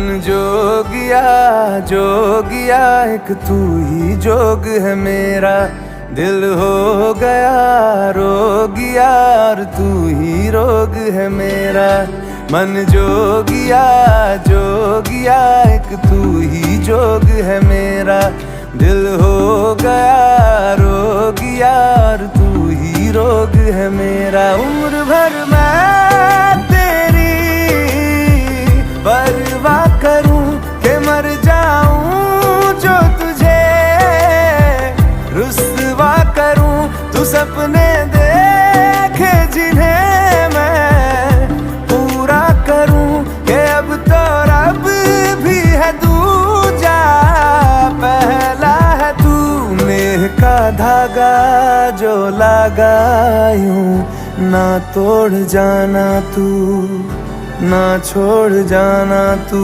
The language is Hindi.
मन जोगिया जोगिया एक तू ही जोग है मेरा, दिल हो गया रोगिया और तू ही रोग है मेरा। मन जोगिया जोगिया एक तू ही जोग है मेरा, दिल हो गया रोगिया और तू ही रोग है मेरा। उम्र भर मैं तेरी परवाह करूं के मर जाऊं जो तुझे रुस्वा करूं। तू सपने देखे जिन्हें मैं पूरा करूं के अब तो रब भी है दूजा पहला है तू। नेह का धागा जो लगा यूं ना तोड़ जाना तू, ना छोड़ जाना तू।